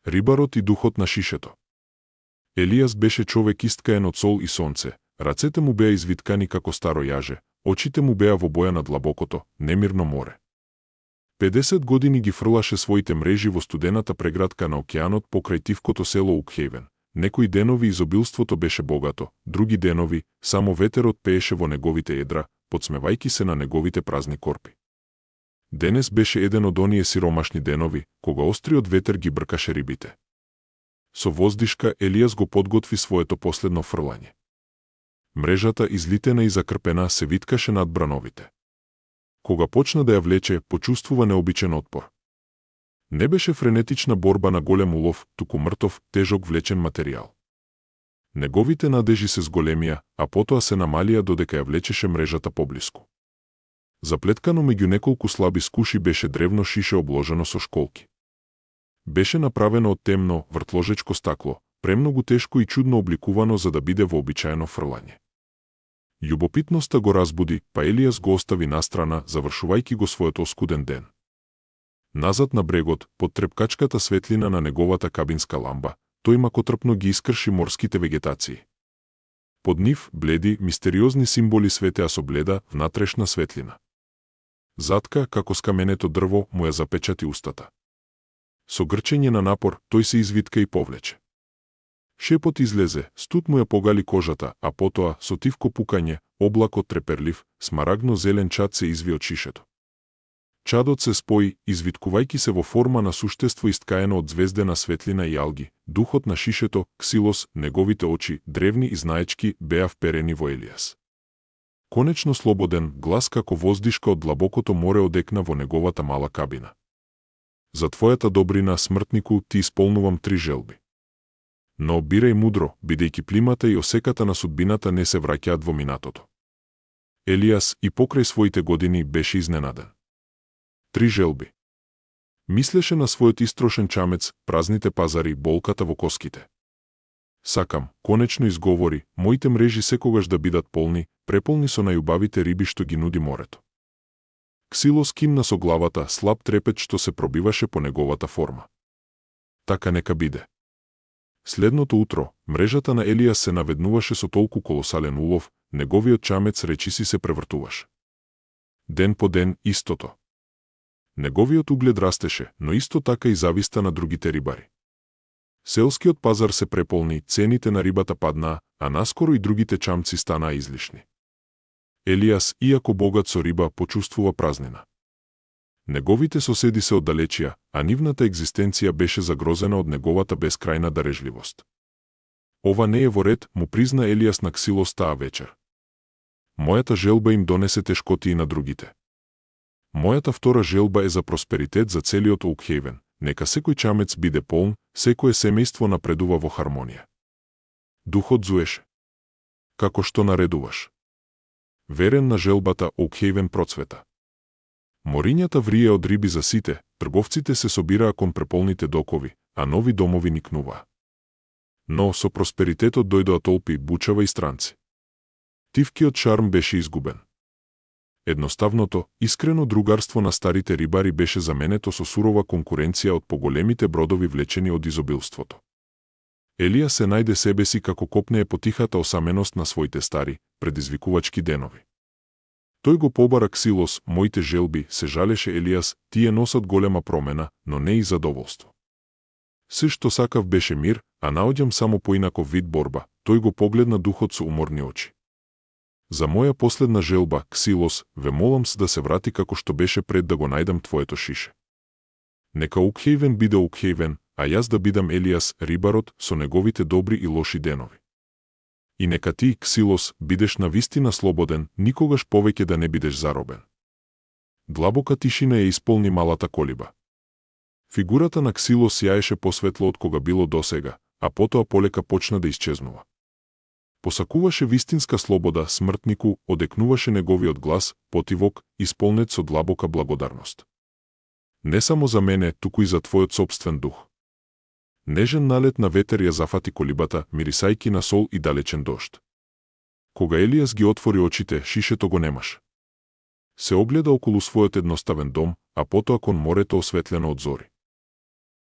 Рибарот и духот на шишето. Елијас беше човек исткаен од сол и сонце, рацете му беа извиткани како старо јаже, очите му беа во боја на длабокото, немирно море. 50 години ги фрлаше своите мрежи во студената преградка на океанот покрај тивкото село Укхејвен. Некои денови изобилството беше богато, други денови само ветерот пееше во неговите едра, подсмевајки се на неговите празни корпи. Денес беше еден од оние сиромашни денови, кога остриот ветер ги бркаше рибите. Со воздишка Елијас го подготви своето последно фрлање. Мрежата, излитена и закрпена, се виткаше над брановите. Кога почна да ја влече, почувствува необичен отпор. Не беше френетична борба на голем улов, туку мртов, тежок влечен материјал. Неговите надежи се зголемија, а потоа се намалија додека ја влечеше мрежата поблиску. Заплеткано меѓу неколку слаби скуши беше древно шише обложено со школки. Беше направено од темно, вртложечко стакло, премногу тешко и чудно обликувано за да биде вообичаено фрлање. Љубопитноста го разбуди, па Елијас го остави настрана, завршувајќи го својот оскуден ден. Назад на брегот, под трепкачката светлина на неговата кабинска ламба, тој макотрпно ги искрши морските вегетации. Под нив, бледи, мистериозни символи светеа со бледа, внатрешна светлина. Затка, како скаменето дрво, му ја запечати устата. Со грчење на напор, тој се извитка и повлече. Шепот излезе, студ му ја погали кожата, а потоа, со тивко пукање, облакот треперлив, смарагно-зелен чад се изви од шишето. Чадот се спои, извиткувајќи се во форма на суштество исткаено од звездена светлина и алги. Духот на шишето, Ксилос, неговите очи, древни и знаечки, беа вперени во Елијас. Конечно слободен, глас како воздишка од длабокото море одекна во неговата мала кабина. За твојата добрина, смртнику, ти исполнувам 3 желби. Но бирај мудро, бидејќи плимата и осеката на судбината не се враќаат во минатото. Елијас и покрај своите години беше изненаден. 3 желби. Мислеше на својот истрошен чамец, празните пазари, болката во коските. Сакам, конечно изговори, моите мрежи секогаш да бидат полни, преполни со најубавите риби што ги нуди морето. Ксилос кимна со главата, слаб трепет што се пробиваше по неговата форма. Така нека биде. Следното утро, мрежата на Елијас се наведнуваше со толку колосален улов, неговиот чамец речиси се превртуваше. Ден по ден истото. Неговиот углед растеше, но исто така и зависта на другите рибари. Селскиот пазар се преполни, цените на рибата паднаа, а наскоро и другите чамци станаа излишни. Елијас, иако богат со риба, почувствува празнина. Неговите соседи се оддалечија, а нивната екзистенција беше загрозена од неговата бескрајна дарежливост. Ова не е во ред, му призна Елијас на Ксилос таа вечер. Мојата желба им донесе тешкоти и на другите. Мојата втора желба е за просперитет за целиот Укхејвен. Нека секој чамец биде полн, секое семејство напредува во хармонија. Духот зуеше. Како што наредуваш. Верен на желбата, Укхејвен процвета. Морињата врие од риби за сите, трговците се собираа кон преполните докови, а нови домови никнуваа. Но со просперитетот дојдоа толпи, бучава и странци. Тивкиот шарм беше изгубен. Едноставното, искрено другарство на старите рибари беше заменето со сурова конкуренција од поголемите бродови влечени од изобилството. Елијас се најде себе си како копнее по тихата осаменост на своите стари, предизвикувачки денови. Тој го побара Ксилос, моите желби, се жалеше Елијас, тие носат голема промена, но не и задоволство. Се што сакав беше мир, а наоѓам само поинаков вид борба. Тој го погледна духот со уморни очи. За моја последна желба, Ксилос, ве молам да се врати како што беше пред да го најдам твоето шише. Нека Укхејвен биде Укхејвен, а јас да бидам Елијас, рибарот, со неговите добри и лоши денови. И нека ти, Ксилос, бидеш навистина слободен, никогаш повеќе да не бидеш заробен. Длабока тишина ја исполни малата колиба. Фигурата на Ксилос јаеше посветло од кога било досега, а потоа полека почна да исчезнува. Посакуваше вистинска слобода, смртнику, одекнуваше неговиот глас, потивок, исполнет со длабока благодарност. Не само за мене, туку и за твојот собствен дух. Нежен налет на ветер ја зафати колибата, мирисајки на сол и далечен дожд. Кога Елијас ги отвори очите, шишето го немаш. Се огледа околу својот едноставен дом, а потоа кон морето осветлено од зори.